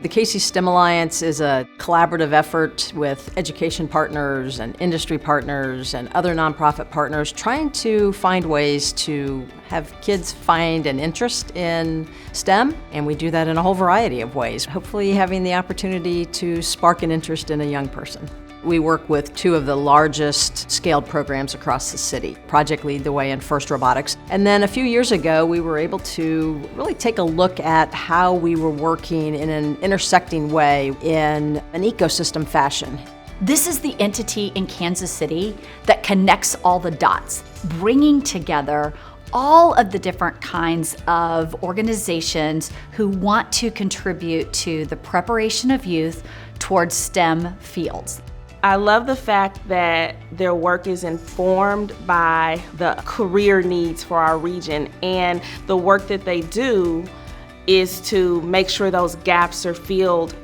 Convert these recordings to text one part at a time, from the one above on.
The KC STEM Alliance is a collaborative effort with education partners and industry partners and other nonprofit partners trying to find ways to have kids find an interest in STEM, and we do that in a whole variety of ways, hopefully having the opportunity to spark an interest in a young person. We work with two of the largest scaled programs across the city, Project Lead the Way and FIRST Robotics. And then a few years ago, we were able to really take a look at how we were working in an intersecting way in an ecosystem fashion. This is the entity in Kansas City that connects all the dots, bringing together all of the different kinds of organizations who want to contribute to the preparation of youth towards STEM fields. I love the fact that their work is informed by the career needs for our region, and the work that they do is to make sure those gaps are filled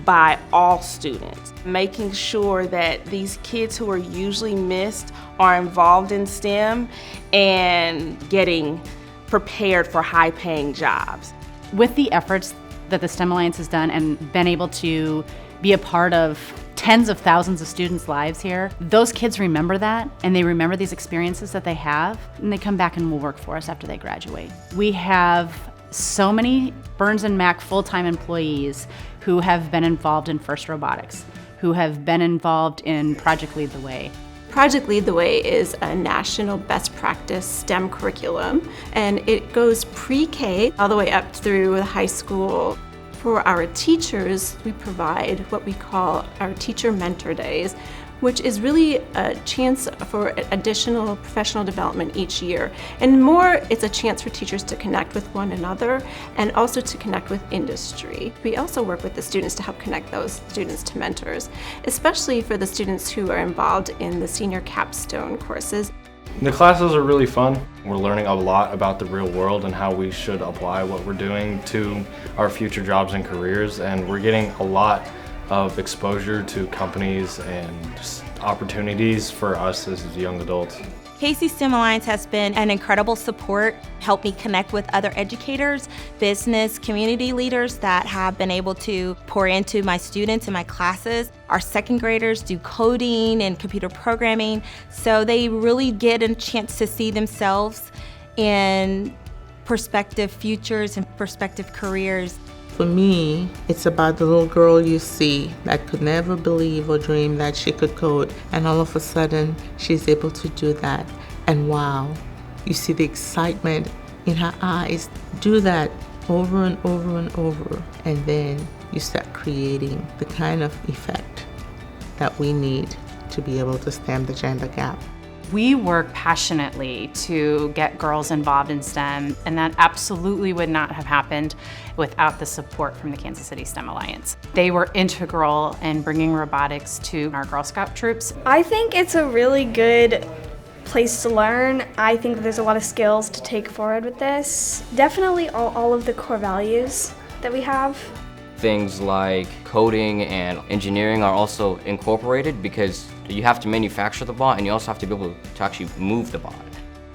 by all students, making sure that these kids who are usually missed are involved in STEM and getting prepared for high-paying jobs. With the efforts that the STEM Alliance has done and been able to be a part of tens of thousands of students' lives here, those kids remember that, and they remember these experiences that they have, and they come back and will work for us after they graduate. We have so many Burns and Mac full-time employees who have been involved in FIRST Robotics, who have been involved in Project Lead the Way. Project Lead the Way is a national best practice STEM curriculum, and it goes pre-K all the way up through high school. For our teachers, we provide what we call our Teacher Mentor Days, which is really a chance for additional professional development each year. And more, it's a chance for teachers to connect with one another and also to connect with industry. We also work with the students to help connect those students to mentors, especially for the students who are involved in the senior capstone courses. The classes are really fun. We're learning a lot about the real world and how we should apply what we're doing to our future jobs and careers, and we're getting a lot of exposure to companies and just opportunities for us as young adults. KC STEM Alliance has been an incredible support, helped me connect with other educators, business, community leaders that have been able to pour into my students and my classes. Our second graders do coding and computer programming, so they really get a chance to see themselves in prospective futures and prospective careers. For me, it's about the little girl you see that could never believe or dream that she could code, and all of a sudden she's able to do that. And wow, you see the excitement in her eyes. Do that over and over and over, and then you start creating the kind of effect that we need to be able to stem the gender gap. We work passionately to get girls involved in STEM, and that absolutely would not have happened without the support from the Kansas City STEM Alliance. They were integral in bringing robotics to our Girl Scout troops. I think it's a really good place to learn. I think that there's a lot of skills to take forward with this. Definitely all of the core values that we have. Things like coding and engineering are also incorporated because you have to manufacture the bot and you also have to be able to actually move the bot.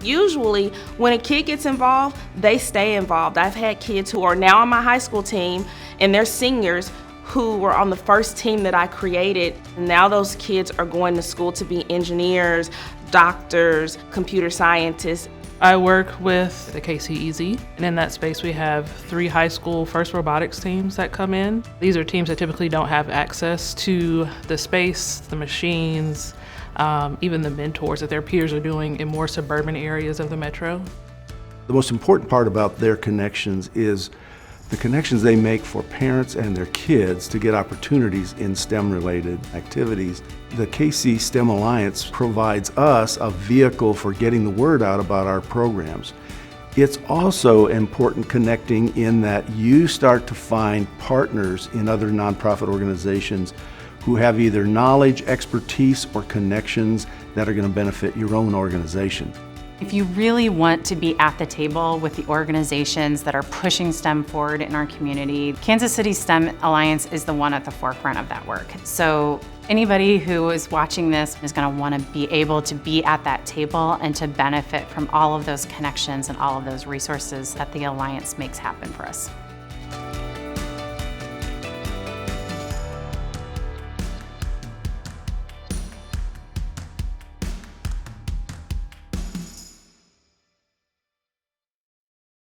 Usually, when a kid gets involved, they stay involved. I've had kids who are now on my high school team and they're seniors who were on the first team that I created. Now those kids are going to school to be engineers, doctors, computer scientists. I work with the KCEZ, and in that space we have 3 high school FIRST Robotics teams that come in. These are teams that typically don't have access to the space, the machines, even the mentors that their peers are doing in more suburban areas of the metro. The most important part about their connections is the connections they make for parents and their kids to get opportunities in STEM-related activities. The KC STEM Alliance provides us a vehicle for getting the word out about our programs. It's also important connecting in that you start to find partners in other nonprofit organizations who have either knowledge, expertise, or connections that are going to benefit your own organization. If you really want to be at the table with the organizations that are pushing STEM forward in our community, Kansas City STEM Alliance is the one at the forefront of that work. So anybody who is watching this is going to want to be able to be at that table and to benefit from all of those connections and all of those resources that the Alliance makes happen for us.